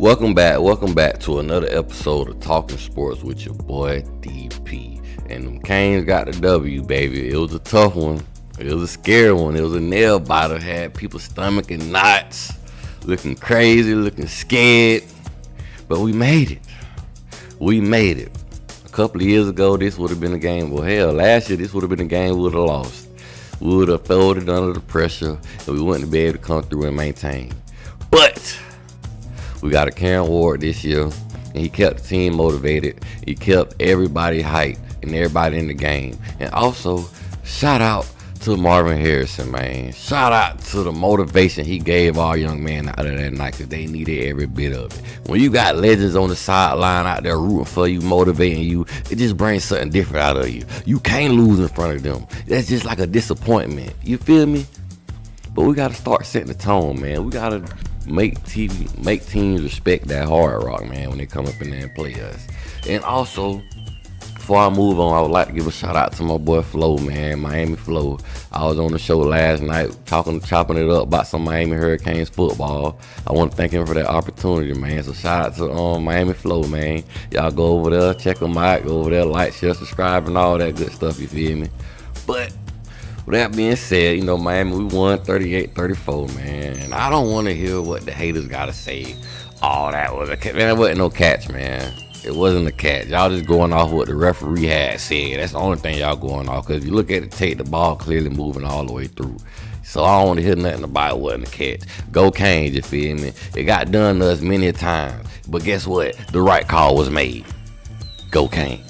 Welcome back to another episode of Talking Sports with your boy DP. And them Canes got the W, baby. It was a tough one. It was a scary one. It was a nail biter. Had people stomach and knots, looking crazy, looking scared. But we made it. We made it. A couple of years ago, this would have been a game. Well, hell, last year, this would have been a game we would have lost. We would have folded under the pressure, and we wouldn't be able to come through and maintain. But we got a Karen Ward this year, and he kept the team motivated. He kept everybody hyped and everybody in the game. And also, shout out to Marvin Harrison, man. Shout out to the motivation he gave our young men out of that night, because they needed every bit of it. When you got legends on the sideline out there rooting for you, motivating you, it just brings something different out of you. You can't lose in front of them. That's just like a disappointment. You feel me? But we got to start setting the tone, man. We got to make teams respect that hard rock, man, when they come up in there and play us. And also, before I move on, I would like to give a shout out to my boy Flo, man, Miami Flo. I was on the show last night chopping it up about some Miami Hurricanes football. I want to thank him for that opportunity, man. So shout out to Miami Flo, man. Y'all go over there, check them out, go over there, like, share, subscribe, and all that good stuff, you feel me? But with that being said, Miami, we won 38-34, man. And I don't want to hear what the haters got to say. Oh, that was a catch. Man, that wasn't no catch, man. It wasn't a catch. Y'all just going off what the referee had said. That's the only thing y'all going off. Because if you look at the tape, the ball clearly moving all the way through. So I don't want to hear nothing about it wasn't a catch. Go Canes, you feel me? It got done to us many times. But guess what? The right call was made. Go Canes.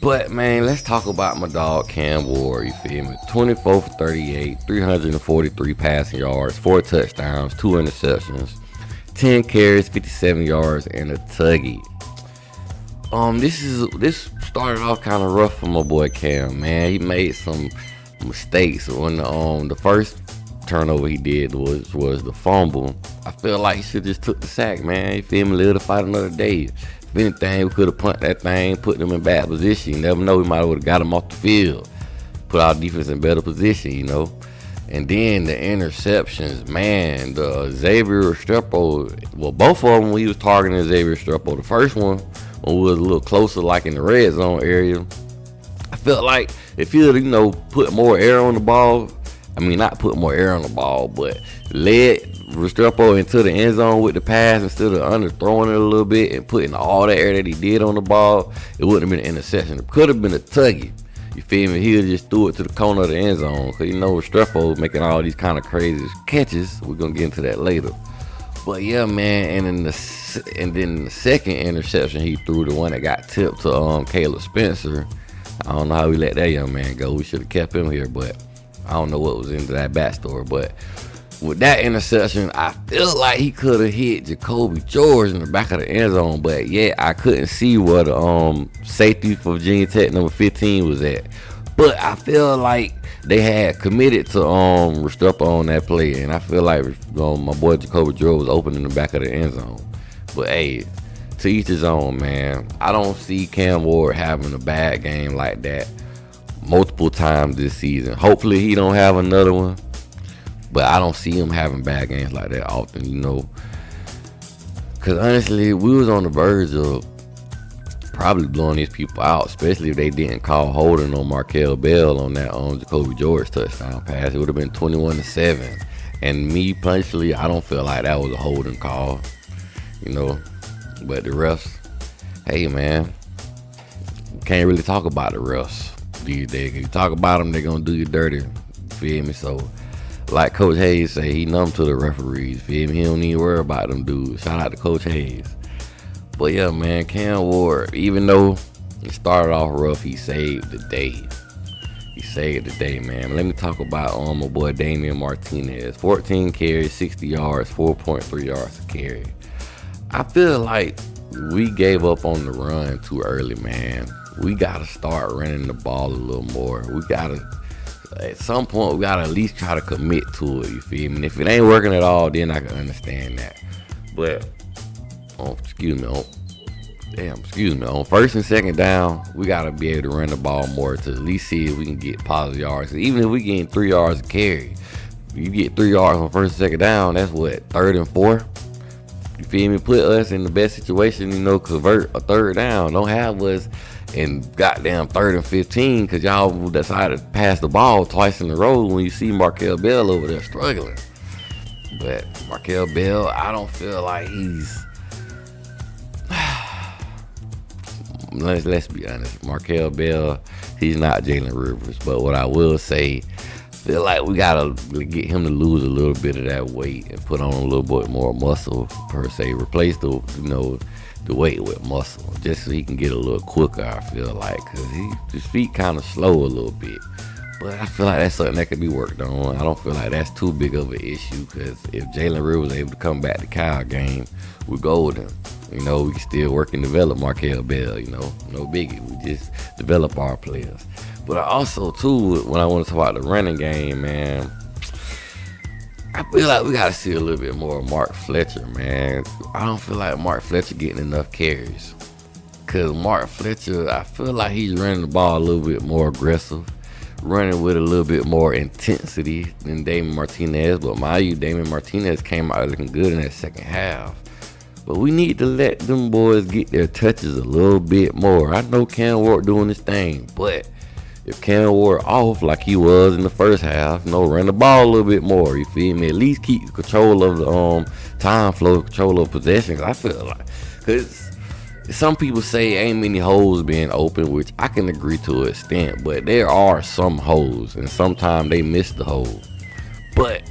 But, man, let's talk about my dog Cam Ward, you feel me? 24 for 38, 343 passing yards, 4 touchdowns, 2 interceptions, 10 carries, 57 yards, and a tuggy. This started off kind of rough for my boy Cam, man. He made some mistakes. When the first turnover he did was the fumble. I feel like he should just took the sack, man. You feel me? Live to fight another day. If anything, we could have punted that thing, put them in bad position. You never know, we might have got them off the field. Put our defense in better position, And then the interceptions, man, the Xavier Restrepo, well, both of them, he was targeting Xavier Restrepo. The first one, when we was a little closer, like in the red zone area, I felt like if he would, put more air on the ball, not put more air on the ball, but led Restrepo into the end zone with the pass instead of underthrowing it a little bit and putting all the air that he did on the ball, it wouldn't have been an interception. It could have been a tuggy. You feel me? He would just threw it to the corner of the end zone. Because Restrepo making all these kind of crazy catches. We're going to get into that later. But yeah, man, and then the second interception he threw, the one that got tipped to Caleb Spencer. I don't know how we let that young man go. We should have kept him here, but I don't know what was into that backstory. But with that interception, I feel like he could have hit Jacoby George in the back of the end zone, but yeah, I couldn't see where the safety for Virginia Tech number 15 was at. But I feel like they had committed to Restrepo on that play, and I feel like my boy Jacoby George was open in the back of the end zone. But hey, to each his own, man. I don't see Cam Ward having a bad game like that multiple times this season. Hopefully he don't have another one. But I don't see him having bad games like that often, Because honestly, we was on the verge of probably blowing these people out, especially if they didn't call holding on Markel Bell on that Jacoby George touchdown pass. It would have been 21-7. And me, personally, I don't feel like that was a holding call, But the refs, hey, man, you can't really talk about the refs these days. If you talk about them, they're going to do you dirty. You feel me? So, like Coach Hayes say, he numb to the referees. Feel me? He don't need to worry about them dudes. Shout out to Coach Hayes. But yeah, man, Cam Ward, even though it started off rough, he saved the day. He saved the day, man. Let me talk about my boy Damian Martinez. 14 carries, 60 yards, 4.3 yards a carry. I feel like we gave up on the run too early, man. We got to start running the ball a little more. At some point, we gotta at least try to commit to it, you feel me? And if it ain't working at all, then I can understand that. But, on first and second down, we gotta be able to run the ball more to at least see if we can get positive yards. Even if we getting 3 yards a carry, you get 3 yards on first and second down, that's what, third and four? You feel me? Put us in the best situation, convert a third down. Don't have us in goddamn 3rd and 15 because y'all decided to pass the ball twice in a row when you see Markel Bell over there struggling. But Markel Bell, I don't feel like he's... Let's be honest. Markel Bell, he's not Jalen Rivers. But what I will say, feel like we gotta get him to lose a little bit of that weight and put on a little bit more muscle per se. Replace the weight with muscle, just so he can get a little quicker. I feel like, cause his feet kind of slow a little bit, but I feel like that's something that can be worked on. I don't feel like that's too big of an issue, cause if Jalen Rivers was able to come back to Kyle game, we're golden. We can still work and develop Markel Bell. No biggie. We just develop our players. But I also too, when I want to talk about the running game, man, I feel like we got to see a little bit more of Mark Fletcher, man. I don't feel like Mark Fletcher getting enough carries. Because Mark Fletcher, I feel like he's running the ball a little bit more aggressive, running with a little bit more intensity than Damon Martinez. But mind you, Damon Martinez came out looking good in that second half. But we need to let them boys get their touches a little bit more. I know Cam Ward doing his thing, but if Cam Ward off like he was in the first half, run the ball a little bit more. You feel me? At least keep control of the time flow, control of possession. Cause I feel like, cause some people say ain't many holes being open, which I can agree to an extent, but there are some holes, and sometimes they miss the hole. But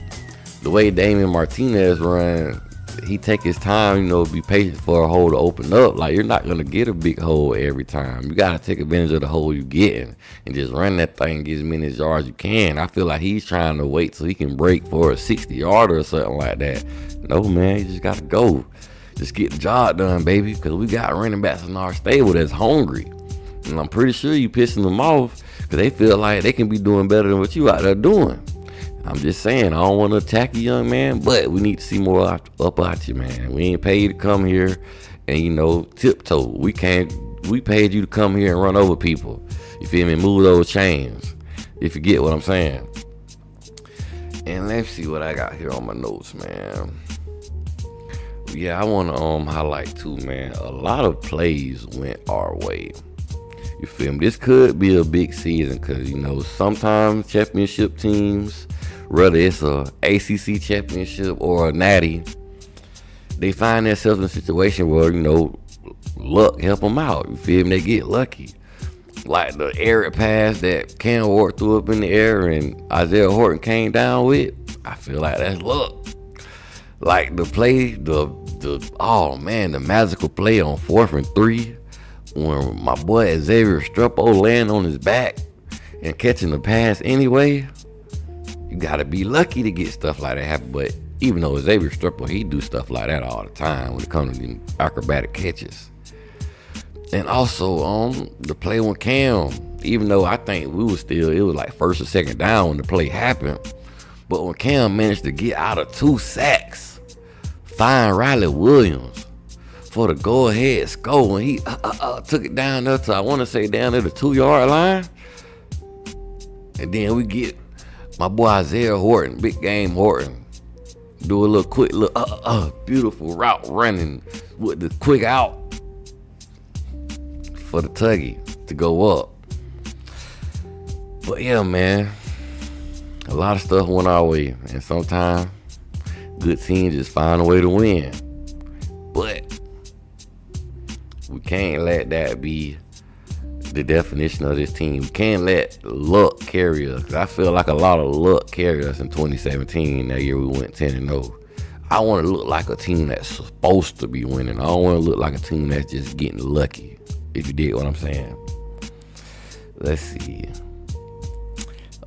the way Damon Martinez run, he take his time, be patient for a hole to open up. Like, you're not gonna get a big hole every time. You gotta take advantage of the hole you getting and just run that thing and get as many yards you can. I feel like he's trying to wait so he can break for a 60-yarder or something like that. No, man, you just gotta go. Just get the job done, baby, because we got running backs in our stable that's hungry. And I'm pretty sure you pissing them off because they feel like they can be doing better than what you out there doing. I'm just saying, I don't want to attack you, young man, but we need to see more up out you, man. We ain't paid to come here and, tiptoe. We paid you to come here and run over people. You feel me? Move those chains. If you get what I'm saying. And let's see what I got here on my notes, man. Yeah, I want to highlight too, man. A lot of plays went our way. You feel me? This could be a big season because, sometimes championship teams, whether it's a ACC championship or a natty, they find themselves in a situation where, luck help them out. You feel me? They get lucky. Like the air pass that Cam Ward threw up in the air and Isaiah Horton came down with, I feel like that's luck. Like the play, the magical play on 4th and 3 when my boy Xavier Struppo laying on his back and catching the pass anyway. You gotta be lucky to get stuff like that happen. But even though Xavier Struppo, he do stuff like that all the time when it comes to the acrobatic catches. And also the play when Cam, even though I think it was like 1st or 2nd down when the play happened, but when Cam managed to get out of 2 sacks, find Riley Williams for the go-ahead score when he took it down there to, I want to say, down at the 2-yard line. And then we get my boy Isaiah Horton, big game Horton, do a little quick, beautiful route running with the quick out for the tuggy to go up. But yeah, man, a lot of stuff went our way, and sometimes good teams just find a way to win. But we can't let that be the definition of this team. We can't let luck carry us. 'Cause I feel like a lot of luck carried us in 2017. That year we went 10-0. I want to look like a team that's supposed to be winning. I don't want to look like a team that's just getting lucky. If you dig what I'm saying. Let's see.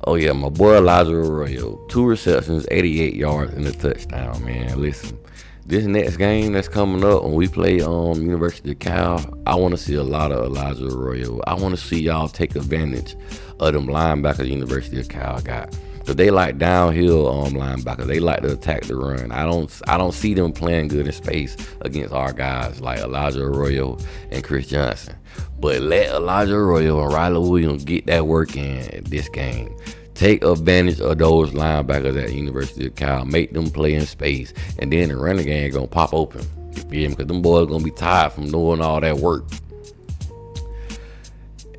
Oh yeah, my boy Elijah Arroyo, 2 receptions, 88 yards, and a touchdown, man. Listen, this next game that's coming up when we play University of Cal, I want to see a lot of Elijah Arroyo. I want to see y'all take advantage of them linebackers University of Cal got. Cause they like downhill linebackers. They like to attack the run. I don't see them playing good in space against our guys like Elijah Arroyo and Chris Johnson. But let Elijah Arroyo and Riley Williams get that work in this game. Take advantage of those linebackers at the University of Cal. Make them play in space. And then the running game gonna pop open. You feel me? Because them boys gonna be tired from doing all that work.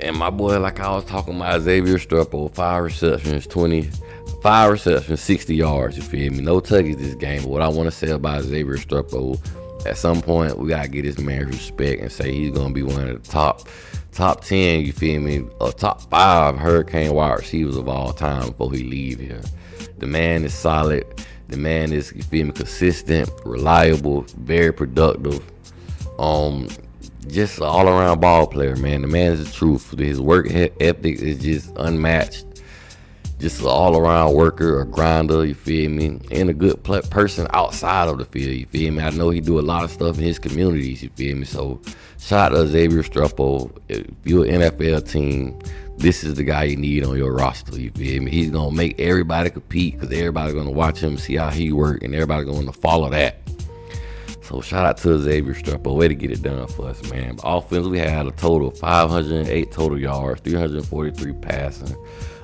And my boy, like I was talking about, Xavier Struppo, 5 receptions, 60 yards, you feel me? No tuggies this game. But what I want to say about Xavier Struppo, at some point, we got to get this man respect and say he's going to be one of the top 10, you feel me? Or top 5 Hurricane wide receivers of all time before he leave here. The man is solid. The man is, you feel me, consistent, reliable, very productive. Just an all-around ball player, man. The man is the truth. His work ethic is just unmatched. Just an all-around worker, a grinder, you feel me? And a good person outside of the field, you feel me? I know he do a lot of stuff in his communities, you feel me? So, shout out to Xavier Struppo. If you're an NFL team, this is the guy you need on your roster, you feel me? He's going to make everybody compete because everybody's going to watch him, see how he work, and everybody's going to follow that. So shout out to Xavier Struppo, way to get it done for us, man. Offense, we had a total of 508 total yards, 343 passing,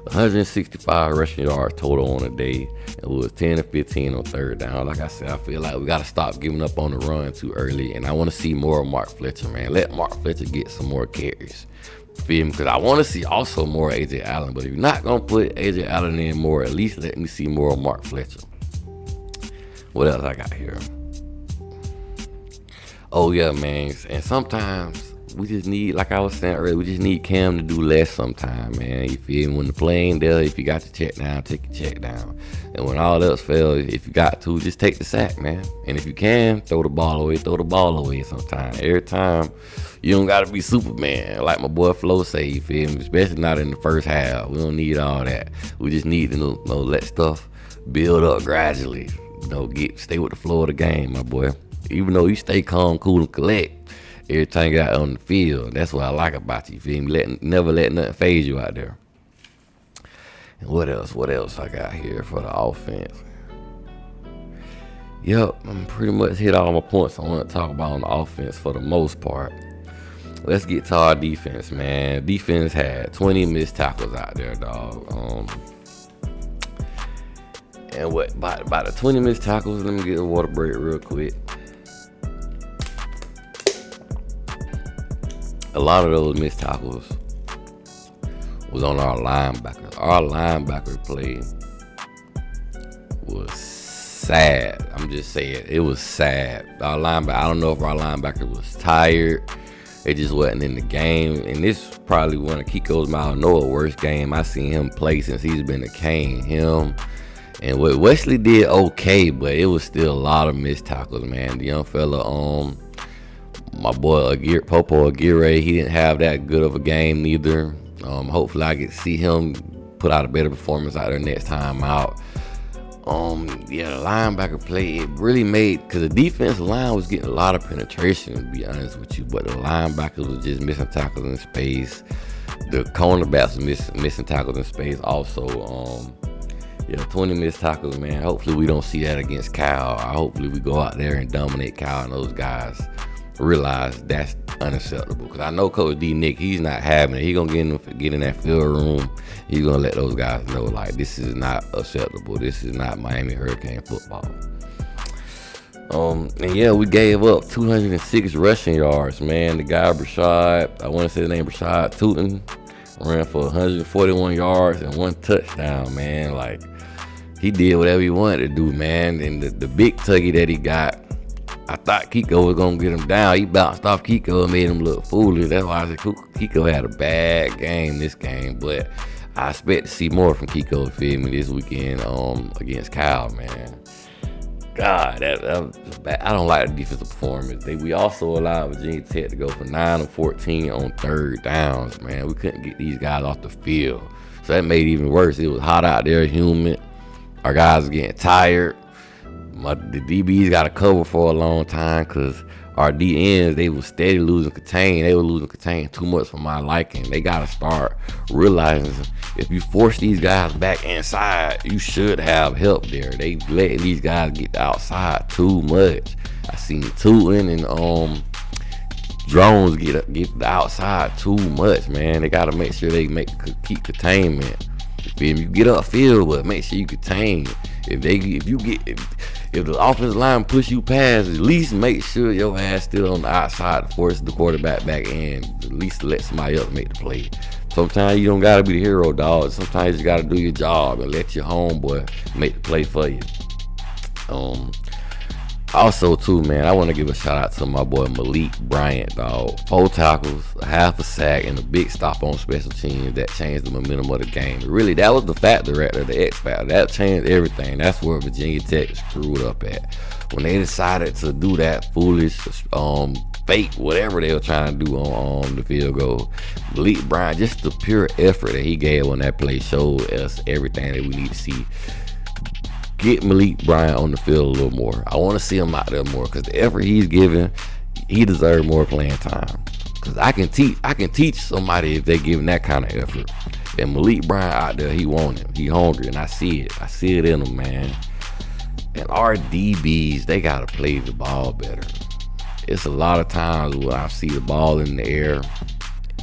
165 rushing yards total on the day. It was 10 to 15 on third down. Like I said, I feel like we got to stop giving up on the run too early, and I want to see more of Mark Fletcher, man. Let Mark Fletcher get some more carries. Feel me? Because I want to see also more A.J. Allen, but if you're not going to put A.J. Allen in more, at least let me see more of Mark Fletcher. What else I got here? Oh, yeah, man. And sometimes we just need, like I was saying earlier, we just need Cam to do less sometimes, man. You feel me? When the play ain't there, if you got your check down, take your check down. And when all else fails, if you got to, just take the sack, man. And if you can, throw the ball away sometimes. Every time, you don't got to be Superman. Like my boy Flo say, you feel me? Especially not in the first half. We don't need all that. We just need to let stuff build up gradually. Stay with the flow of the game, my boy. Even though you stay calm, cool, and collect every time you get out on the field. That's what I like about you, feel me? Never let nothing phase you out there. And what else I got here for the offense? Yep, I'm pretty much hit all my points I want to talk about on the offense for the most part. Let's get to our defense, man. Defense had 20 missed tackles out there, dog. And what about the 20 missed tackles? Let me get a water break real quick. A lot of those missed tackles was on our linebackers. Our linebacker play was sad. I'm just saying, it was sad. Our linebacker, I don't know if our linebacker was tired. It just wasn't in the game. And this probably one of Kiko's worst game I seen him play since he's been a Cane. Him and what Wesley did okay, but it was still a lot of missed tackles, man. The young fella, my boy Popo Aguirre, he didn't have that good of a game neither. Hopefully I get to see him put out a better performance out there next time out. The linebacker play, it really made, because the defensive line was getting a lot of penetration, to be honest with you, but the linebackers was just missing tackles in space. The cornerbacks was missing tackles in space also. 20 missed tackles, man. Hopefully we don't see that against Cal. Hopefully we go out there and dominate Cal and those guys realize that's unacceptable. Because I know Coach D. Nick, he's not having it. He's going to get in that field room. He's going to let those guys know, like, this is not acceptable. This is not Miami Hurricane football. We gave up 206 rushing yards, man. The guy, Brashad, I want to say the name Brashad Tootin, ran for 141 yards and 1 touchdown, man. Like, he did whatever he wanted to do, man. And the big tuggy that he got, I thought Kiko was going to get him down. He bounced off Kiko and made him look foolish. That's why I said Kiko had a bad game this game. But I expect to see more from Kiko, feel me, this weekend against Cal, man. God, that was bad. I don't like the defensive performance. We also allowed Virginia Tech to go for 9 of 14 on third downs, man. We couldn't get these guys off the field. So that made it even worse. It was hot out there, humid. Our guys were getting tired. The DBs got to cover for a long time because our DNs, they were steady losing contain. They were losing contain too much for my liking. They got to start realizing if you force these guys back inside, you should have help there. They let these guys get outside too much. I seen Tootin and drones get the outside too much, man. They got to make sure they keep containment. You feel me? You get upfield, but make sure you contain. If the offensive line push you past, at least make sure your ass still on the outside to force the quarterback back in. At least let somebody else make the play. Sometimes you don't gotta be the hero, dog. Sometimes you gotta do your job and let your homeboy make the play for you. Also, too, man, I want to give a shout out to my boy Malik Bryant, dog. 4 tackles, a half a sack, and a big stop on special teams that changed the momentum of the game. Really, that was the factor right there, the X factor. That changed everything. That's where Virginia Tech screwed up at. When they decided to do that foolish, fake, whatever they were trying to do on the field goal. Malik Bryant, just the pure effort that he gave on that play showed us everything that we need to see. Get Malik Bryant on the field a little more. I want to see him out there more because the effort he's giving, he deserves more playing time. Because I can teach somebody if they give him that kind of effort. And Malik Bryant out there, he want it. He hungry, and I see it. I see it in him, man. And our DBs, they gotta play the ball better. It's a lot of times when I see the ball in the air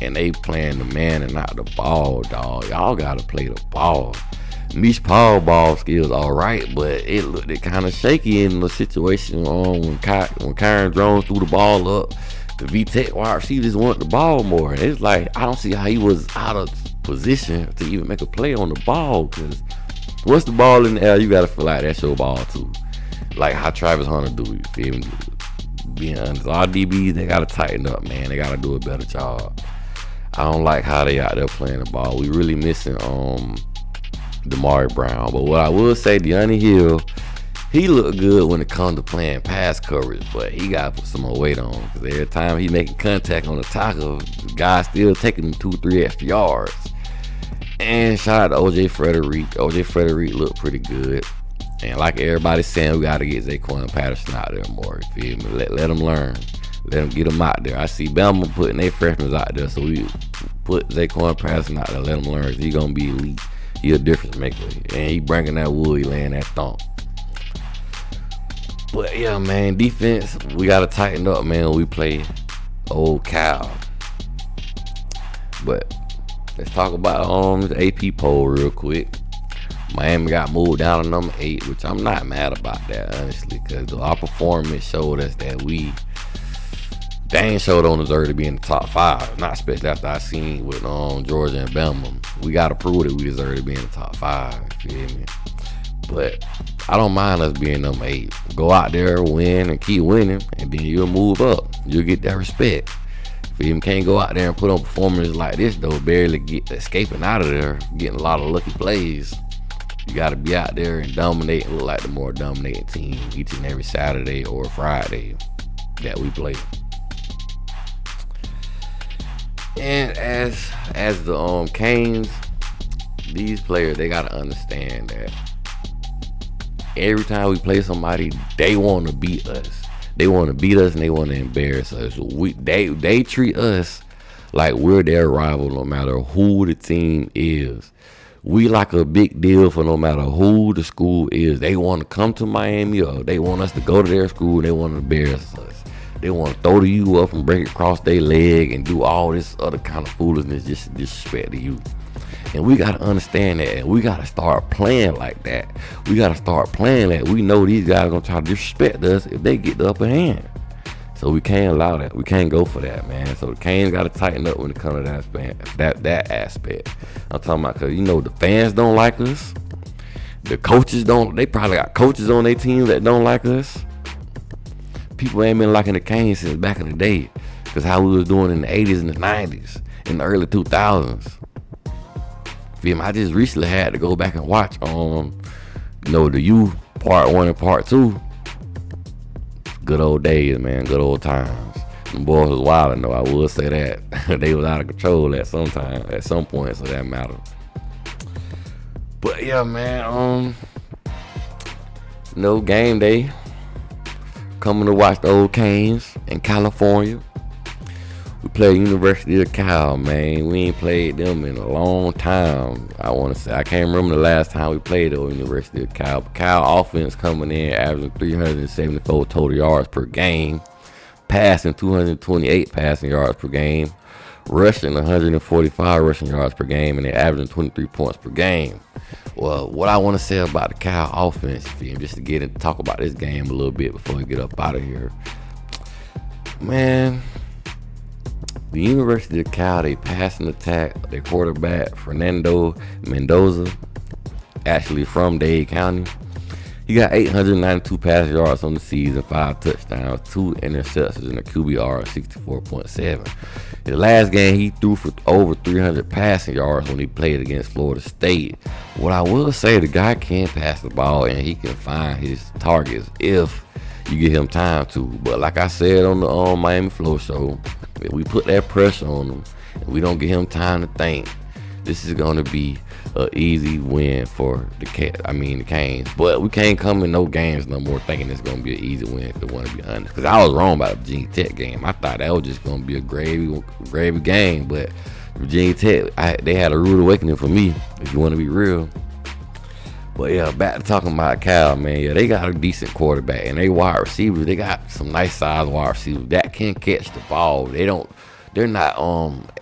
and they playing the man and not the ball, dog. Y'all gotta play the ball. Mish Paul ball skills all right, but it looked kind of shaky in the situation when Kyron Jones threw the ball up. The VTech wide receivers want the ball more, and it's like I don't see how he was out of position to even make a play on the ball. Because once the ball in the air, you gotta feel like that's your ball too, like how Travis Hunter do. You feel me? Being honest, our DBs, they gotta tighten up, man. They gotta do a better job. I don't like how they out there playing the ball. We really missing Damari Brown. But what I will say, De'Anthony Hill, he looked good when it comes to playing pass coverage, but he got to put some more weight on because every time he making contact on the tackle, the guy's still taking him 2-3 extra yards. And shout out to OJ Frederick. OJ Frederick looked pretty good. And like everybody's saying, we got to get Zaquan Patterson out there more. You feel me? Let him learn. Let him get him out there. I see Bama putting their freshmen out there, so we put Zaquan Patterson out there. Let him learn. He's going to be elite. He a difference maker, and he bringing that wood, he laying that thump. But yeah, man, defense, we gotta tighten up, man, when we play old Cal. But let's talk about the AP poll real quick. Miami got moved down to number 8, which I'm not mad about that, honestly, because our performance showed us that they ain't showed on deserve to be in the top 5, not especially after I seen with Georgia and Bama. We gotta prove that we deserve to be in the top 5. You feel me? But I don't mind us being number 8. Go out there, win, and keep winning, and then you'll move up. You'll get that respect. Feel me? Can't go out there and put on performances like this though, barely escaping out of there, getting a lot of lucky plays. You gotta be out there and dominate and look like the more dominating team each and every Saturday or Friday that we play. And as the Canes, these players, they gotta understand that every time we play somebody, they want to beat us. They want to beat us and they want to embarrass us. They treat us like we're their rival, no matter who the team is. We like a big deal for no matter who the school is. They want to come to Miami or they want us to go to their school and they want to embarrass us. They want to throw to you up and break across their leg and do all this other kind of foolishness, just disrespect to you. And we got to understand that. And we got to start playing like that. We got to start playing that. We know these guys are going to try to disrespect us if they get the upper hand. So we can't allow that. We can't go for that, man. So the Canes got to tighten up when it comes to that aspect. I'm talking about because, the fans don't like us. The coaches don't. They probably got coaches on their team that don't like us. People ain't been liking the Canes since back in the day because how we was doing in the 80s and the 90s, in the early 2000s. Feel me? I just recently had to go back and watch the U part 1 and part 2. Good old days, man. Good old times. Them boys was wildin' though, I will say that. They was out of control at some point, so that mattered. But yeah, man, game day. Coming to watch the old Canes in California. We played University of Cal, man. We ain't played them in a long time. I want to say I can't remember the last time we played the University of Cal. But Cal offense coming in averaging 374 total yards per game, passing 228 passing yards per game, rushing 145 rushing yards per game, and they're averaging 23 points per game. Well, what I want to say about the Cal offense, just to get and talk about this game a little bit before we get up out of here, man. The University of Cal, they passing attack. Their quarterback, Fernando Mendoza, actually from Dade County. He got 892 passing yards on the season, 5 touchdowns, 2 interceptions, and a QBR of 64.7. His last game, he threw for over 300 passing yards when he played against Florida State. What I will say, the guy can pass the ball, and he can find his targets if you give him time to. But like I said on the Miami Flow Show, if we put that pressure on him and we don't give him time to think, this is going to be an easy win for the Canes. But we can't come in no games no more thinking it's going to be an easy win, if they want to be honest. Because I was wrong about the Virginia Tech game. I thought that was just going to be a gravy game. But Virginia Tech, they had a rude awakening for me, if you want to be real. But yeah, back to talking about Cal, man. Yeah, they got a decent quarterback, and they wide receivers. They got some nice size wide receivers that can catch the ball. They're not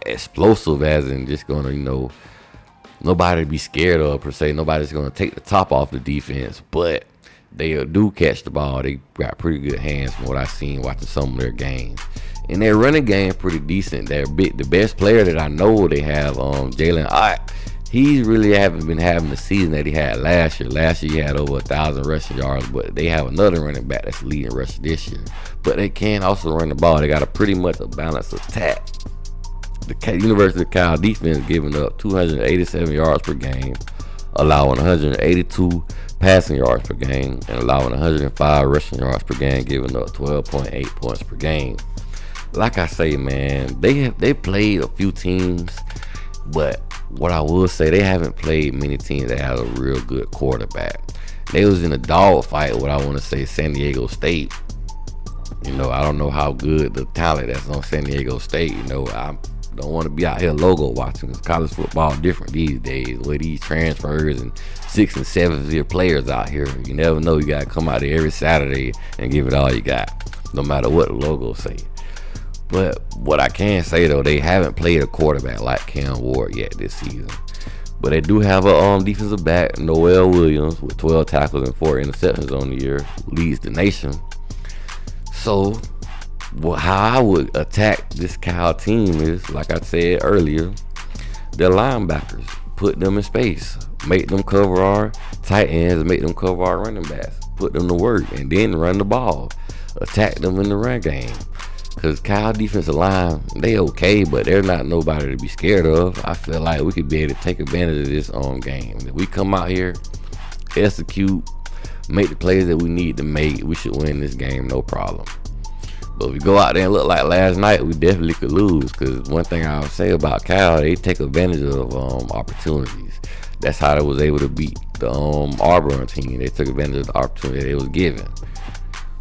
explosive as in just gonna, nobody to be scared of per se. Nobody's gonna take the top off the defense, but they do catch the ball. They got pretty good hands from what I've seen watching some of their games. And their running game pretty decent. The best player that I know they have, Jalen Ott. He really haven't been having the season that he had last year. Last year he had over 1,000 rushing yards, but they have another running back that's leading rusher this year. But they can also run the ball. They got a pretty much a balanced attack. The University of Cal defense giving up 287 yards per game, allowing 182 passing yards per game, and allowing 105 rushing yards per game, giving up 12.8 points per game. Like I say, man, they played a few teams, but what I will say, they haven't played many teams that have a real good quarterback. They was in a dog fight with, I want to say, San Diego State. I don't know how good the talent that's on San Diego State. I don't want to be out here logo watching, because college football is different these days with these transfers and 6th and 7th year players out here. You never know. You got to come out there every Saturday and give it all you got, no matter what the logos say. But what I can say, though, they haven't played a quarterback like Cam Ward yet this season. But they do have a defensive back, Noel Williams, with 12 tackles and 4 interceptions on the year, leads the nation. So, how I would attack this Cal team is, like I said earlier, their linebackers. Put them in space. Make them cover our tight ends, make them cover our running backs. Put them to work, and then run the ball. Attack them in the run game. Because Cal defensive line, they okay, but they're not nobody to be scared of. I feel like we could be able to take advantage of this game. If we come out here, execute, make the plays that we need to make, we should win this game, no problem. But if we go out there and look like last night, we definitely could lose. Because one thing I'll say about Cal, they take advantage of opportunities. That's how they was able to beat the Auburn team. They took advantage of the opportunity they was given.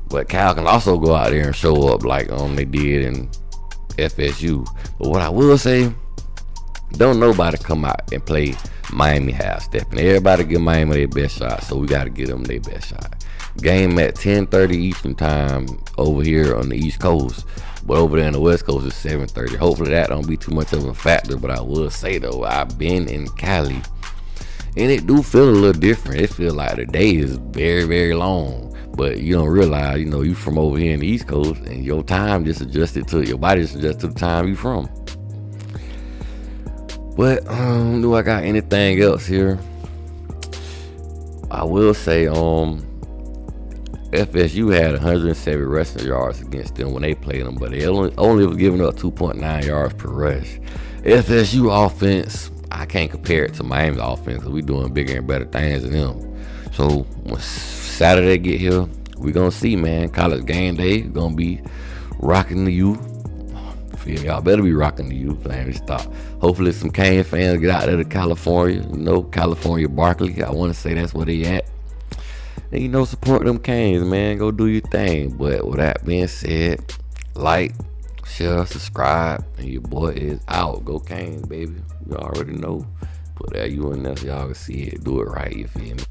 But Cal can also go out there and show up like they did in FSU. But what I will say, don't nobody come out and play Miami half-stepping. Everybody give Miami their best shot, so we got to give them their best shot. Game at 10:30 Eastern time over here on the East Coast, but over there on the West Coast is 7:30. Hopefully that don't be too much of a factor. But I will say though, I've been in Cali, and it do feel a little different. It feel like the day is very, very long. But you don't realize, you from over here in the East Coast, and your time just adjusted to your body just adjusted to the time you from. But do I got anything else here? I will say FSU had 107 rushing yards against them when they played them, but they only was giving up 2.9 yards per rush. FSU offense, I can't compare it to Miami's offense because we doing bigger and better things than them. So when Saturday get here, we gonna see, man. College game day gonna be rocking the U. Feel y'all better be rocking the U, playing this stop. Hopefully some Cane fans get out there to California. California Barkley. I want to say that's where they at. And support them Canes, man. Go do your thing. But with that being said, like, share, subscribe, and your boy is out. Go Canes, baby. You already know. Put that U in there so y'all can see it. Do it right, you feel me?